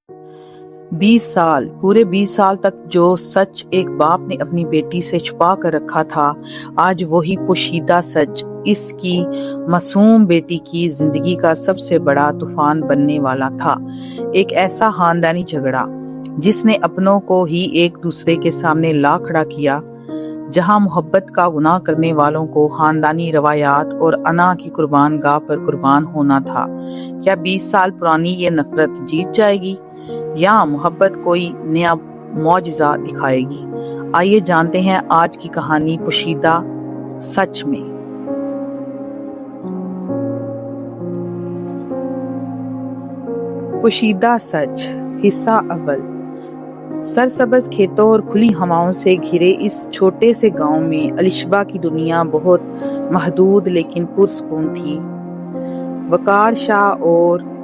पूरे 20 साल तक जो सच एक बाप ने अपनी बेटी से छुपा कर रखा था, आज वही पोशीदा सच इसकी मासूम बेटी की जिंदगी का सबसे बड़ा तूफान बनने वाला था। एक ऐसा खानदानी झगड़ा जिसने अपनों को ही एक दूसरे के सामने ला खड़ा किया, जहां मोहब्बत का गुनाह करने वालों को खानदानी रवायात और अना की कुर्बान गाह पर कुर्बान होना था। क्या 20 साल पुरानी ये नफरत जीत जाएगी या मोहब्बत कोई नया मौजज़ा दिखाएगी? आइए जानते हैं आज की कहानी पोशीदा सच में। पोशीदा सच, हिस्सा अव्वल। सरसब्ज खेतों और खुली हवाओं से घिरे इस छोटे से गांव में अलिशबा की दुनिया बहुत महदूद लेकिन पुरसकून थी। वकार शाह और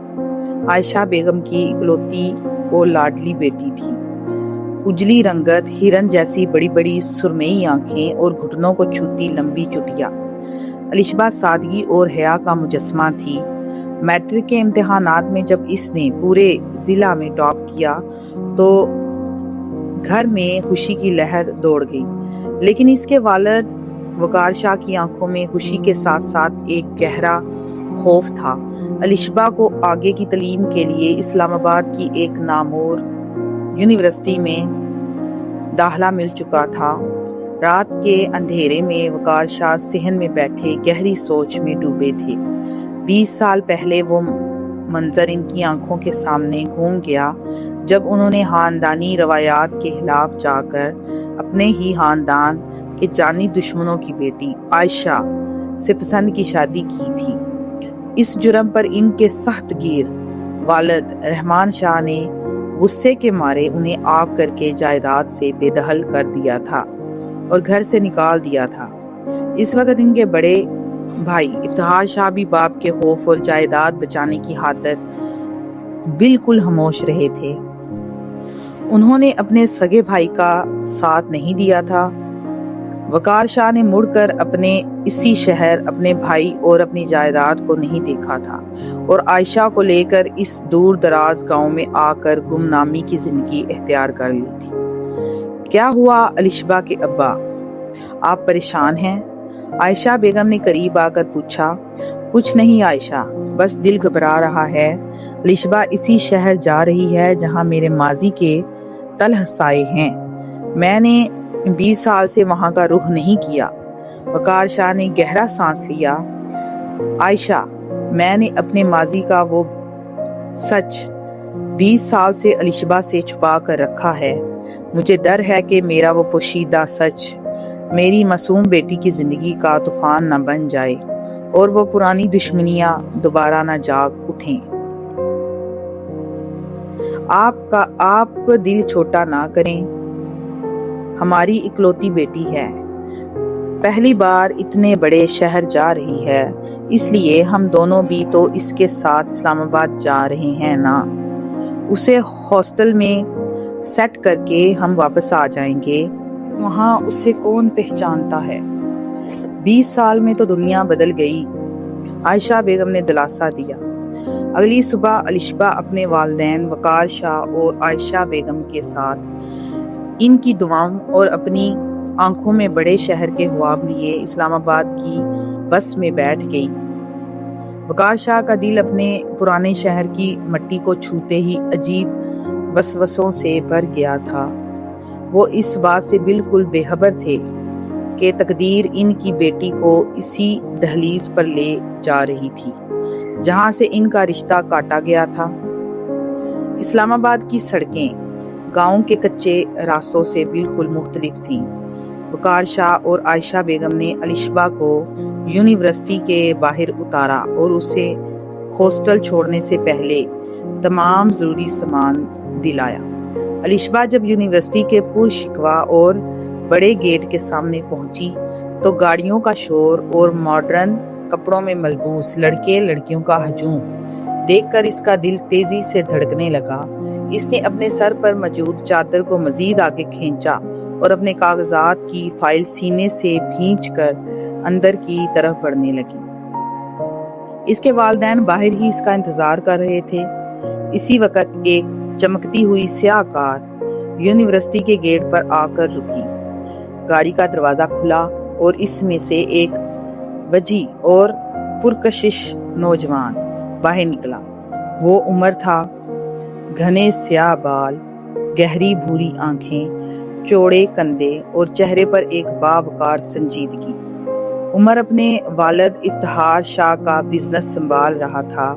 आयशा बेगम की इकलौती और लाडली बेटी थी। उजली रंगत, हिरन जैसी बड़ी बड़ी सुरमई आंखें और घुटनों को छूती लंबी चुटिया। अलिशबा सादगी और हया का मुजस्मा थी। मैट्रिक के इम्तिहानात में जब इसने पूरे जिला में टॉप किया तो घर में खुशी की लहर दौड़ गई, लेकिन इसके वालिद वकार शाह की आंखों में खुशी के साथ साथ एक गहरा खौफ था। अलिशबा को आगे की तालीम के लिए इस्लामाबाद की एक नामवर यूनिवर्सिटी में दाखिला मिल चुका था। रात के अंधेरे में वकार शाह सहन में बैठे गहरी सोच में डूबे थे। 20 साल पहले वो मंजर इनकी आंखों के सामने घूम गया जब उन्होंने खानदानी रवायात के खिलाफ जाकर अपने ही खानदान के जानी दुश्मनों की बेटी आयशा से पसंद की शादी की थी। इस जुर्म पर इनके सख्त गिर वालिद रहमान शाह ने गुस्से के मारे उन्हें आग करके जायदाद से बेदखल कर दिया था और घर से निकाल दिया था। इस वक्त इनके बड़े भाई इफ्तिखार शाह भी बाप के खौफ और जायदाद बचाने की खातिर बिल्कुल खामोश रहे थे। उन्होंने अपने सगे भाई का साथ नहीं दिया था। वकार शाह ने मुड़कर अपने इसी शहर, अपने भाई और अपनी जायदाद को नहीं देखा था और आयशा को लेकर इस दूर दराज गांव में आकर गुमनामी की जिंदगी इख्तियार कर ली थी। क्या हुआ अलिशबा के अब्बा, आप परेशान हैं? आयशा बेगम ने करीब आकर पूछा। कुछ नहीं आयशा, बस दिल घबरा रहा है। अलिशबा इसी शहर जा रही है जहां मेरे माजी के तलह साए हैं। मैंने 20 साल से वहां का रुख नहीं किया। वकार शाह ने गहरा सांस लिया। आयशा, मैंने अपने माजी का वो सच 20 साल से अलिशबा से छुपा कर रखा है। मुझे डर है कि मेरा वो पोशीदा सच मेरी मासूम बेटी की जिंदगी का तूफान न बन जाए और वो पुरानी दुश्मनियां दोबारा न जाग उठें। आप दिल छोटा ना करें, हमारी इकलौती बेटी है, पहली बार इतने बड़े शहर जा रही है, इसलिए हम दोनों भी तो इसके साथ इस्लामाबाद जा रहे हैं ना। उसे हॉस्टल में सेट करके हम वापस आ जाएंगे, वहां उसे कौन पहचानता है। 20 साल में तो दुनिया बदल गई, आयशा बेगम ने दिलासा दिया। अगली सुबह अलिशबा अपने वालिदैन वकार शाह और आयशा बेगम के साथ इनकी दुआओं और अपनी आंखों में बड़े शहर के ख्वाब लिए इस्लामाबाद की बस में बैठ गई। वकार शाह का दिल अपने पुराने शहर की मट्टी को छूते ही अजीब वसवसों से भर गया था। वो इस बात से बिल्कुल बेखबर थे कि तकदीर इनकी बेटी को इसी दहलीज पर ले जा रही थी जहां से इनका रिश्ता काटा गया था। इस्लामाबाद की सड़कें गांव के कच्चे रास्तों से बिल्कुल मुख्तलिफ थीं। वकार शाह और आयशा बेगम ने अलिशबा को यूनिवर्सिटी के बाहर उतारा और उसे हॉस्टल छोड़ने से पहले तमाम जरूरी सामान दिलाया। अलिशबा जब यूनिवर्सिटी के पुरशिकवा और बड़े गेट के सामने पहुंची तो गाड़ियों का शोर और मॉडर्न कपड़ों में मलबूस लड़के लड़कियों का हजूम देखकर इसका दिल तेजी से धड़कने लगा। इसने अपने सर पर मौजूद चादर को मजीद आगे खींचा और अपने कागजात की फाइल सीने से खींचकर अंदर की तरफ बढ़ने लगी। इसके वालिदैन बाहर ही इसका इंतजार कर रहे थे। इसी वक्त एक चमकती हुई स्याह कार यूनिवर्सिटी के गेट पर आकर रुकी। गाड़ी का दरवाजा खुला और इसमें से एक वजी और पुरकशिश नौजवान बाहर निकला। वो उमर था, घने स्याह बाल, गहरी भूरी आंखें, चौड़े कंधे और चेहरे पर एक बावकार संजीदगी। उमर अपने वालिद इफ्तिखार शाह का बिजनेस संभाल रहा था,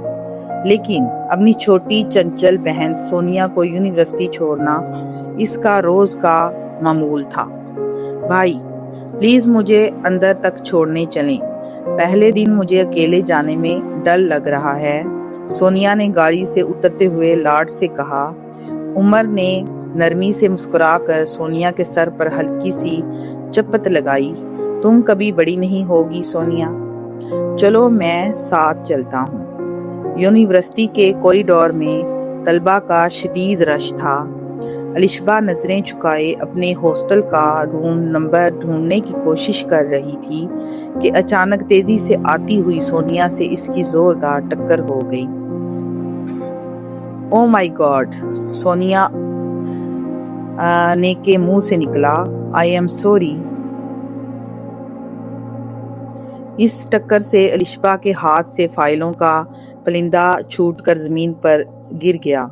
लेकिन अपनी छोटी चंचल बहन सोनिया को यूनिवर्सिटी छोड़ना इसका रोज का मामूल था। भाई प्लीज मुझे अंदर तक छोड़ने चलें, पहले दिन मुझे अकेले जाने में डर लग रहा है, सोनिया ने गाड़ी से उतरते हुए लाड से कहा। उमर ने नरमी से मुस्कुराकर सोनिया के सर पर हल्की सी चपत लगाई। तुम कभी बड़ी नहीं होगी सोनिया, चलो मैं साथ चलता हूँ। यूनिवर्सिटी के कॉरिडोर में तलबा का शदीद रश था। अलिशबा नजरें झुकाए अपने हॉस्टल का रूम नंबर ढूंढने की कोशिश कर रही थी कि अचानक तेजी से आती हुई सोनिया से इसकी जोरदार टक्कर हो गई। ओ माय गॉड, सोनिया ने के मुंह से निकला, आई एम सॉरी। इस टक्कर से अलिशबा के हाथ से फाइलों का पलिंदा छूटकर जमीन पर गिर गया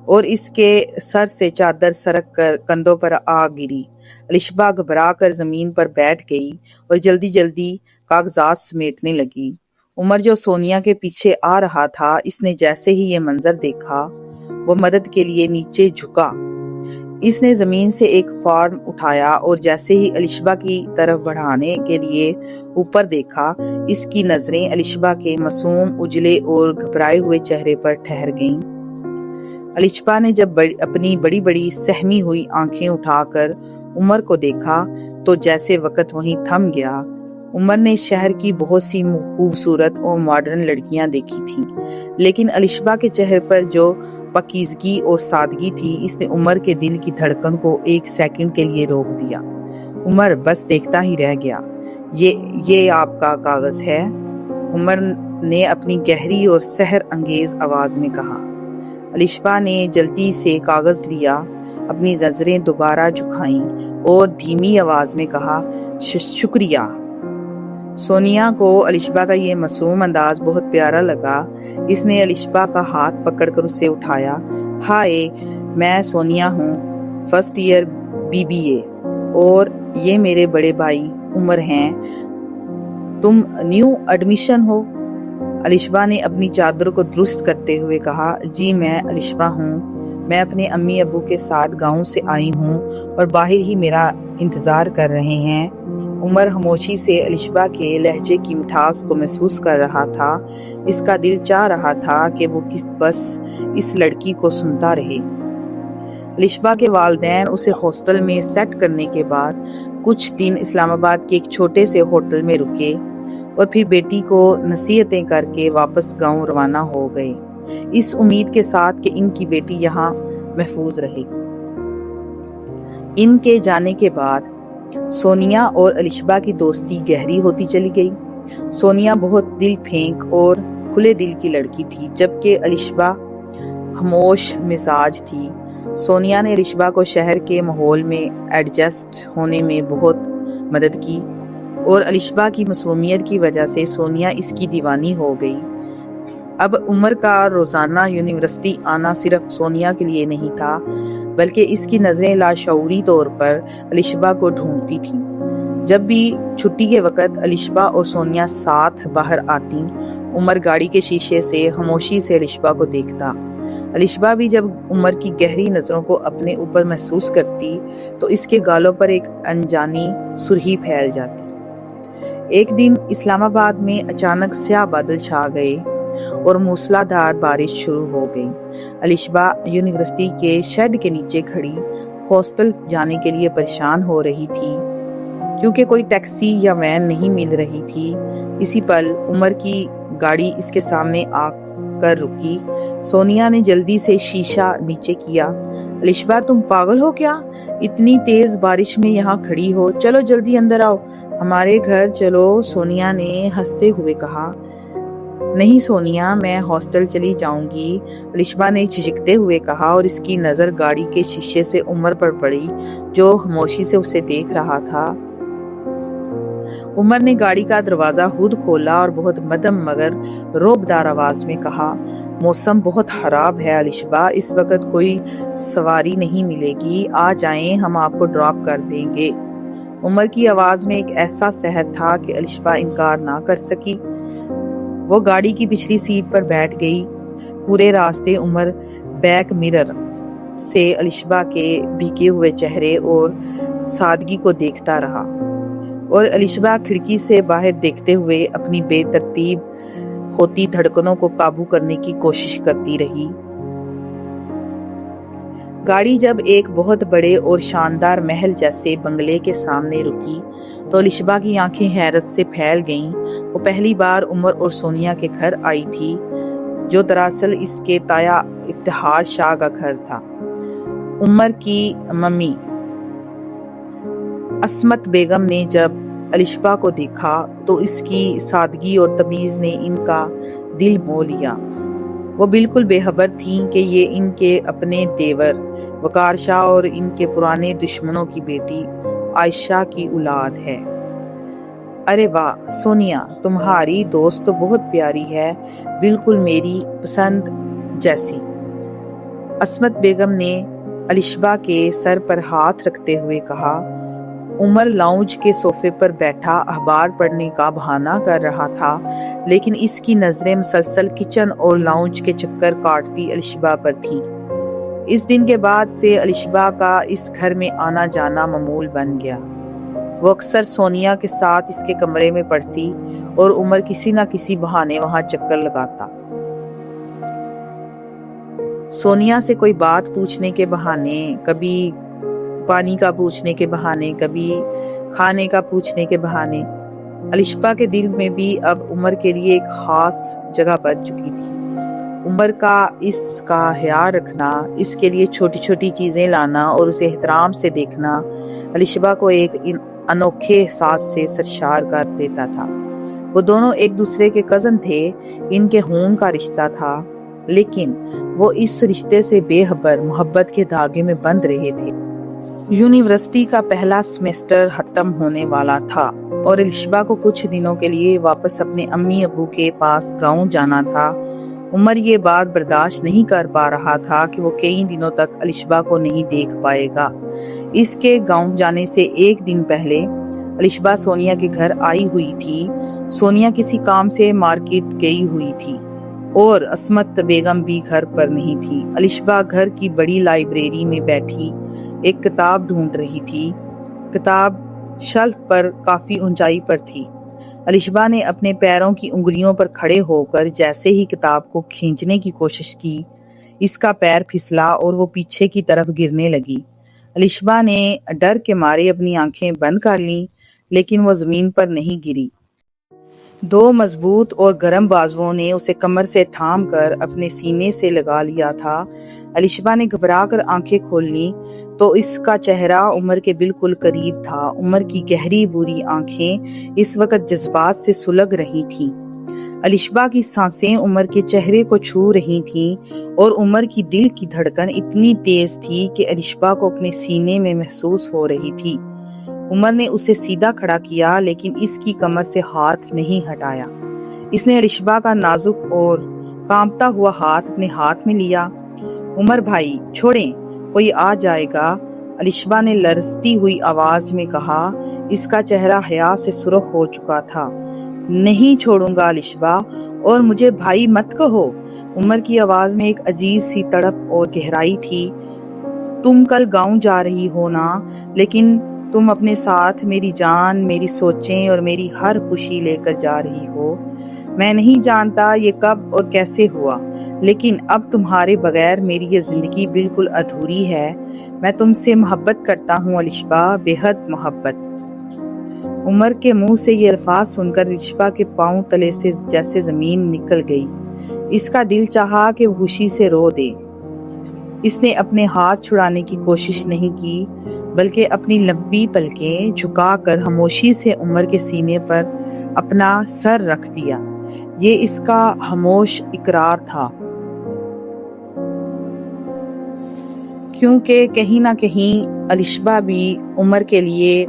और इसके सर से चादर सरक कर कंधों पर आ गिरी। अलिशबा घबरा कर जमीन पर बैठ गई और जल्दी जल्दी कागजात समेटने लगी। उमर जो सोनिया के पीछे आ रहा था, इसने जैसे ही ये मंजर देखा वो मदद के लिए नीचे झुका। इसने जमीन से एक फॉर्म उठाया और जैसे ही अलिशबा की तरफ बढ़ाने के लिए ऊपर देखा, इसकी नजरें अलिशबा के मासूम उजले और घबराए हुए चेहरे पर ठहर गईं। अलिशबा ने जब अपनी बड़ी बड़ी सहमी हुई आंखें उठाकर उमर को देखा तो जैसे वक्त वहीं थम गया। उमर ने शहर की बहुत सी खूबसूरत और मॉडर्न लड़कियां देखी थी, लेकिन अलिशबा के चेहरे पर जो पाकीज़गी और सादगी थी, इसने उमर के दिल की धड़कन को एक सेकंड के लिए रोक दिया। उमर बस देखता ही रह गया। ये आपका कागज है, उमर ने अपनी गहरी और सहर अंगेज आवाज में कहा। अलिशबा ने जल्दी से कागज लिया, अपनी नजरें दोबारा झुकाईं और धीमी आवाज में कहा, शुक्रिया। सोनिया को अलिशबा का ये मासूम अंदाज बहुत प्यारा लगा। इसने अलिशबा का हाथ पकड़कर उसे उठाया। हाय, मैं सोनिया हूँ, फर्स्ट ईयर BBA, और ये मेरे बड़े भाई उमर हैं। तुम न्यू एडमिशन हो? अलिशबा ने अपनी चादर को दुरुस्त करते हुए कहा। जी मैं अलिशबा हूँ, मैं अपने अम्मी अबू के साथ गांव से आई हूँ और बाहर ही मेरा इंतजार कर रहे हैं। उमर खामोशी से अलिशबा के लहजे की मिठास को महसूस कर रहा था। इसका दिल चाह रहा था कि वो बस इस लड़की को सुनता रहे। अलिशबा के वालिदैन उसे हॉस्टल में सेट करने के बाद कुछ दिन इस्लामाबाद के एक छोटे से होटल में रुके और फिर बेटी को नसीहतें करके वापस गांव रवाना हो गए, इस उम्मीद के साथ कि इनकी बेटी यहाँ महफूज रहे। इनके जाने के बाद सोनिया और अलिशबा की दोस्ती गहरी होती चली गई। सोनिया बहुत दिल फेंक और खुले दिल की लड़की थी, जबकि अलिशबा खामोश मिजाज थी। सोनिया ने अलिशबा को शहर के माहौल में एडजस्ट होने में बहुत मदद की और अलिशबा की मासूमियत की वजह से सोनिया इसकी दीवानी हो गई। अब उमर का रोजाना यूनिवर्सिटी आना सिर्फ सोनिया के लिए नहीं था, बल्कि इसकी नजरें लाशऊरी तौर पर अलिशबा को ढूंढती थीं। जब भी छुट्टी के वक्त अलिशबा और सोनिया साथ बाहर आती, उमर गाड़ी के शीशे से खामोशी से अलिशबा को देखता। अलिशबा भी जब उमर की गहरी नजरों को अपने ऊपर महसूस करती तो इसके गालों पर एक अनजानी सुर्खी फैल जाती। एक दिन इस्लामाबाद में अचानक स्याह बादल छा गए और मूसलाधार बारिश शुरू हो गई। अलिशबा यूनिवर्सिटी के शेड के नीचे खड़ी हॉस्टल जाने के लिए परेशान हो रही थी, क्योंकि कोई टैक्सी या वैन नहीं मिल रही थी। इसी पल उमर की गाड़ी इसके सामने आकर रुकी। सोनिया ने जल्दी से शीशा नीचे किया। अलिशबा, तुम पागल हो क्या? इतनी तेज बारिश में यहाँ खड़ी हो, चलो जल्दी अंदर आओ, हमारे घर चलो, सोनिया ने हंसते हुए कहा। نہیں سونیا، میں ہاسٹل چلی جاؤں گی، الشبا نے جھجکتے ہوئے کہا، اور اس کی نظر گاڑی کے شیشے سے عمر پر پڑی جو خاموشی سے اسے دیکھ رہا تھا۔ عمر نے گاڑی کا دروازہ خود کھولا اور بہت مدھم مگر رعبدار آواز میں کہا، موسم بہت خراب ہے الشبا، اس وقت کوئی سواری نہیں ملے گی، آ جائیں، ہم آپ کو ڈراپ کر دیں گے۔ عمر کی آواز میں ایک ایسا سحر تھا کہ الشبا انکار نہ کر سکی۔ وہ گاڑی کی پچھلی سیٹ پر بیٹھ گئی۔ پورے راستے عمر بیک مرر سے الشبا کے بھیگے ہوئے چہرے اور سادگی کو دیکھتا رہا، اور الشبا کھڑکی سے باہر دیکھتے ہوئے اپنی بے ترتیب ہوتی دھڑکنوں کو قابو کرنے کی کوشش کرتی رہی۔ گاڑی جب ایک بہت بڑے اور شاندار محل جیسے بنگلے کے سامنے رکی تو الشبا کی آنکھیں حیرت سے پھیل گئیں۔ وہ پہلی بار عمر اور سونیا کے گھر آئی تھی، جو دراصل اس کے تایا افتخار شاہ کا گھر تھا۔ عمر کی ممی عصمت بیگم نے جب الشبا کو دیکھا تو اس کی سادگی اور تمیز نے ان کا دل مو لیا۔ وہ بالکل بے خبر تھیں کہ یہ ان کے اپنے دیور وقار شاہ اور ان کے پرانے دشمنوں کی بیٹی عائشہ کی اولاد ہے۔ ارے واہ سونیا، تمہاری دوست تو بہت پیاری ہے، بالکل میری پسند جیسی۔ عصمت بیگم نے الشبا کے سر پر ہاتھ رکھتے ہوئے کہا۔ عمر لاؤنج کے صوفے پر بیٹھا اخبار پڑھنے کا بہانہ کر رہا تھا، لیکن اس کی نظریں مسلسل کچن اور لاؤنج کے چکر کاٹتی الشبا پر تھیں۔ اس دن کے بعد سے الشبا کا اس گھر میں آنا جانا معمول بن گیا۔ وہ اکثر سونیا کے ساتھ اس کے کمرے میں پڑھتی اور عمر کسی نہ کسی بہانے وہاں چکر لگاتا۔ سونیا سے کوئی بات پوچھنے کے بہانے، کبھی پانی کا پوچھنے کے بہانے، کبھی کھانے کا پوچھنے کے بہانے۔ الشبا کے دل میں بھی اب عمر کے لیے ایک خاص جگہ بن چکی تھی۔ عمر کا اس کا خیال رکھنا، اس کے لیے چھوٹی چھوٹی چیزیں لانا اور اسے احترام سے دیکھنا الشبا کو ایک انوکھے احساس سے سرشار کر دیتا تھا۔ وہ دونوں ایک دوسرے کے کزن تھے، ان کے خون کا رشتہ تھا، لیکن وہ اس رشتے سے بے خبر محبت کے دھاگے میں بندھ رہے تھے۔ یونیورسٹی کا پہلا سیمسٹر ختم ہونے والا تھا اور الشبا کو کچھ دنوں کے لیے واپس اپنے امی ابو کے پاس گاؤں جانا تھا۔ عمر یہ بات برداشت نہیں کر پا رہا تھا کہ وہ کئی دنوں تک الشبا کو نہیں دیکھ پائے گا۔ اس کے گاؤں جانے سے ایک دن پہلے الشبا سونیا کے گھر آئی ہوئی تھی۔ سونیا کسی کام سے مارکیٹ گئی ہوئی تھی اور عصمت بیگم بھی گھر پر نہیں تھی۔ الشبا گھر کی بڑی لائبریری میں بیٹھی ایک کتاب ڈھونڈ رہی تھی۔ کتاب شیلف پر کافی اونچائی پر تھی۔ الشبا نے اپنے پیروں کی انگلیوں پر کھڑے ہو کر جیسے ہی کتاب کو کھینچنے کی کوشش کی، اس کا پیر پھسلا اور وہ پیچھے کی طرف گرنے لگی۔ الشبا نے ڈر کے مارے اپنی آنکھیں بند کر لیں، لیکن وہ زمین پر نہیں گری۔ دو مضبوط اور گرم بازوؤں نے اسے کمر سے تھام کر اپنے سینے سے لگا لیا تھا۔ الشبا نے گھبرا کر آنکھیں کھول لیں تو اس کا چہرہ عمر کے بالکل قریب تھا۔ عمر کی گہری بری آنکھیں اس وقت جذبات سے سلگ رہی تھیں۔ الشبا کی سانسیں عمر کے چہرے کو چھو رہی تھیں اور عمر کی دل کی دھڑکن اتنی تیز تھی کہ الشبا کو اپنے سینے میں محسوس ہو رہی تھی۔ عمر نے اسے سیدھا کھڑا کیا، لیکن اس کی کمر سے ہاتھ نہیں ہٹایا۔ اس نے الشبا کا نازک اور کانپتا ہوا ہاتھ اپنے ہاتھ میں لیا۔ عمر بھائی چھوڑیں، کوئی آ جائے گا، الشبا نے لرزتی ہوئی آواز میں کہا۔ اس کا چہرہ حیا سے سرخ ہو چکا تھا۔ نہیں چھوڑوں گا الشبا، اور مجھے بھائی مت کہو۔ عمر کی آواز میں ایک عجیب سی تڑپ اور گہرائی تھی۔ تم کل گاؤں جا رہی ہو نا، لیکن تم اپنے ساتھ میری جان، میری سوچیں اور میری ہر خوشی لے کر جا رہی ہو۔ میں نہیں جانتا یہ کب اور کیسے ہوا، لیکن اب تمہارے بغیر میری یہ زندگی بالکل ادھوری ہے۔ میں تم سے محبت کرتا ہوں الشبا، بے حد محبت۔ عمر کے منہ سے یہ الفاظ سن کر الشبا کے پاؤں تلے سے جیسے زمین نکل گئی۔ اس کا دل چاہا کہ وہ خوشی سے رو دے۔ اس نے اپنے ہاتھ چھڑانے کی کوشش نہیں کی، بلکہ اپنی لمبی پلکیں جھکا کر خاموشی سے عمر کے سینے پر اپنا سر رکھ دیا۔ یہ اس کا خاموش اقرار تھا، کیونکہ کہیں نہ کہیں الشبہ بھی عمر کے لیے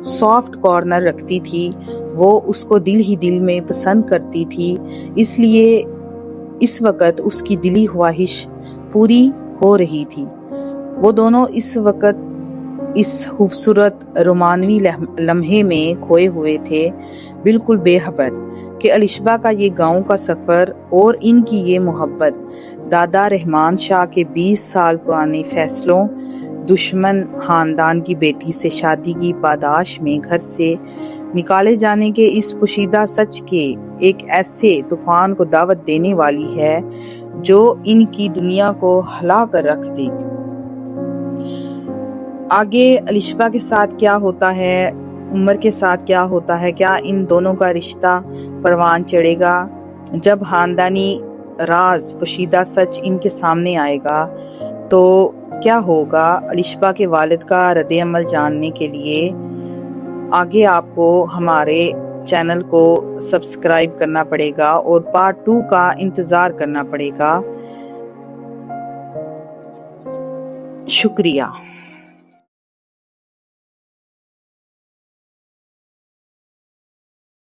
سافٹ کارنر رکھتی تھی۔ وہ اس کو دل ہی دل میں پسند کرتی تھی، اس لیے اس وقت اس کی دلی خواہش پوری ہو رہی تھی۔ وہ دونوں اس وقت اس خوبصورت رومانوی لمحے میں کھوئے ہوئے تھے، بالکل بے خبر کہ الشبہ کا یہ گاؤں کا سفر اور ان کی یہ محبت دادا رحمان شاہ کے 20 سال پرانے فیصلوں، دشمن خاندان کی بیٹی سے شادی کی پاداش میں گھر سے نکالے جانے کے اس پوشیدہ سچ کے ایک ایسے طوفان کو دعوت دینے والی ہے جو ان کی دنیا کو ہلا کر رکھ دے گی۔ آگے الشبہ کے ساتھ کیا ہوتا ہے، عمر کے ساتھ کیا ہوتا ہے، کیا ان دونوں کا رشتہ پروان چڑھے گا؟ جب خاندانی راز، پوشیدہ سچ ان کے سامنے آئے گا تو کیا ہوگا؟ الشبہ کے والد کا رد عمل جاننے کے لیے آگے آپ کو ہمارے چینل کو سبسکرائب کرنا پڑے گا اور پارٹ 2 کا انتظار کرنا پڑے گا۔ شکریہ۔